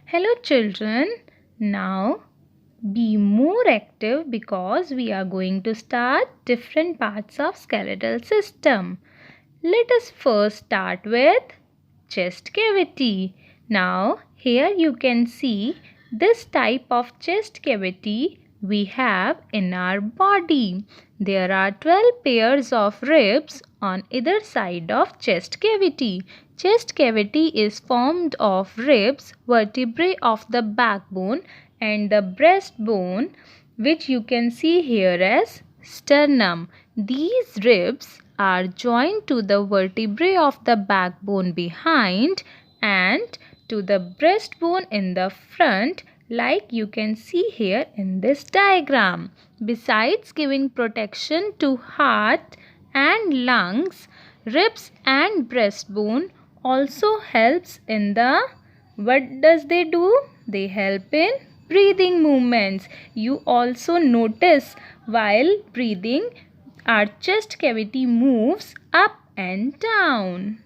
Hello children, now be more active because we are going to start different parts of skeletal system. Let us first start with chest cavity. Now here you can see this type of chest cavity we have in our body. There are 12 pairs of ribs on either side of chest cavity. Chest cavity is formed of ribs, vertebrae of the backbone and the breastbone, which you can see here as sternum. These ribs are joined to the vertebrae of the backbone behind and to the breastbone in the front, like you can see here in this diagram. Besides giving protection to heart and lungs, ribs and breastbone also helps in the, what does they do? They help in breathing movements. You also notice while breathing our chest cavity moves up and down.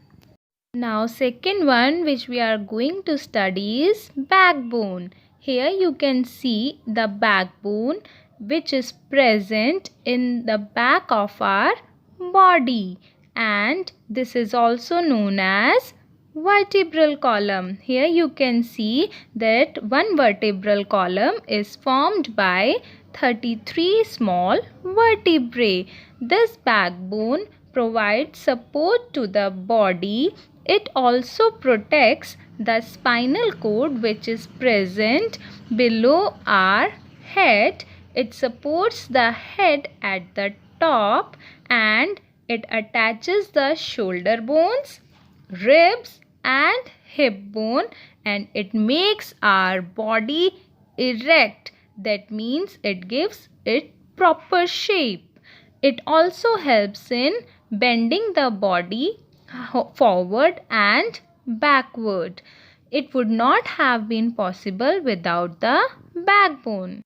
Now second one which we are going to study is backbone. Here you can see the backbone which is present in the back of our body, and this is also known as vertebral column. Here you can see that one vertebral column is formed by 33 small vertebrae. This backbone provides support to the body. It also protects the spinal cord which is present below our head. It supports the head at the top and it attaches the shoulder bones, ribs and hip bone, and it makes our body erect. That means it gives it proper shape. It also helps in bending the body forward and backward. It would not have been possible without the backbone.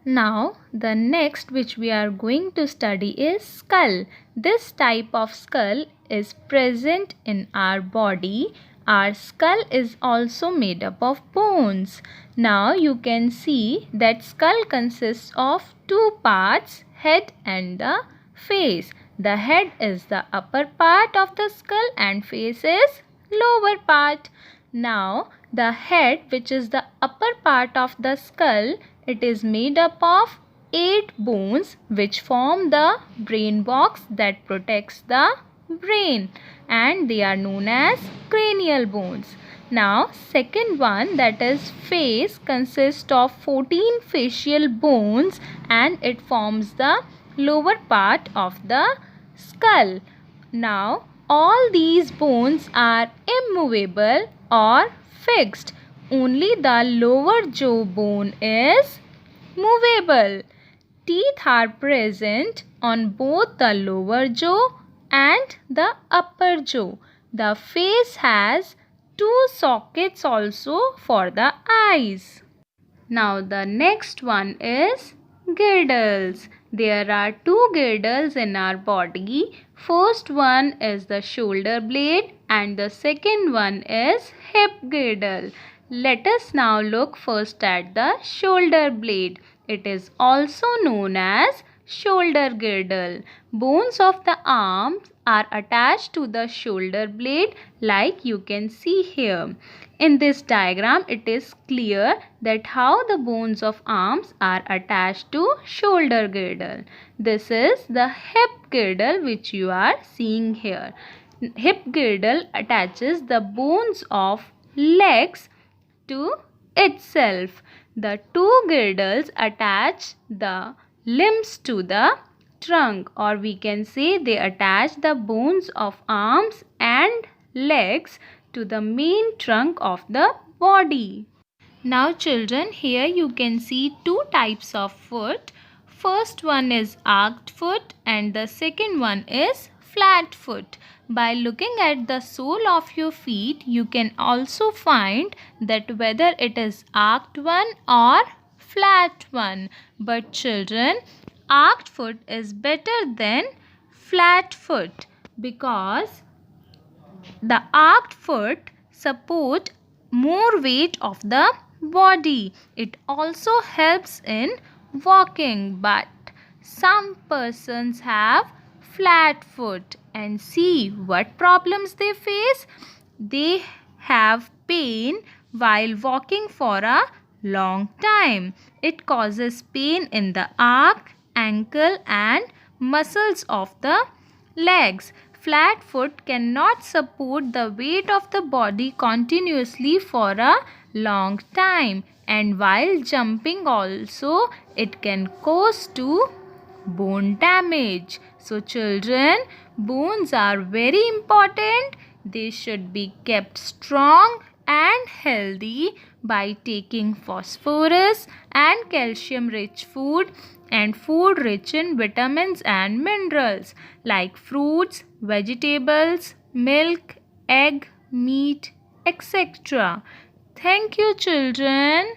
Now the next which we are going to study is skull. This type of skull is present in our body. Our skull is also made up of bones. Now you can see that skull consists of two parts, head and the face. The head is the upper part of the skull and face is lower part. Now the head, which is the upper part of the skull, it is made up of 8 bones which form the brain box that protects the brain, and they are known as cranial bones. Now second one, that is face, consists of 14 facial bones and it forms the lower part of the skull. Now all these bones are immovable or fixed. Only the lower jaw bone is movable. Teeth are present on both the lower jaw and the upper jaw. The face has 2 sockets also for the eyes. Now the next one is girdles. There are 2 girdles in our body. First one is the shoulder blade and the second one is hip girdle. Let us now look first at the shoulder blade. It is also known as shoulder girdle. Bones of the arms are attached to the shoulder blade, like you can see here. In this diagram, it is clear that how the bones of arms are attached to shoulder girdle. This is the hip girdle which you are seeing here. Hip girdle attaches the bones of legs to itself. The 2 girdles attach the limbs to the trunk, or we can say they attach the bones of arms and legs to the main trunk of the body. Now children, here you can see 2 types of foot. First one is arched foot and the second one is flat foot. By looking at the sole of your feet, you can also find that whether it is arched one or flat one. But children, arched foot is better than flat foot because the arched foot support more weight of the body. It also helps in walking, but some persons have flat foot, and see what problems they face. They have pain while walking for a long time. It causes pain in the arc, ankle and muscles of the legs. Flat foot cannot support the weight of the body continuously for a long time, and while jumping also it can cause to bone damage. So children, bones are very important. They should be kept strong and healthy by taking phosphorus and calcium rich food and food rich in vitamins and minerals like fruits, vegetables, milk, egg, meat, etc. Thank you, children.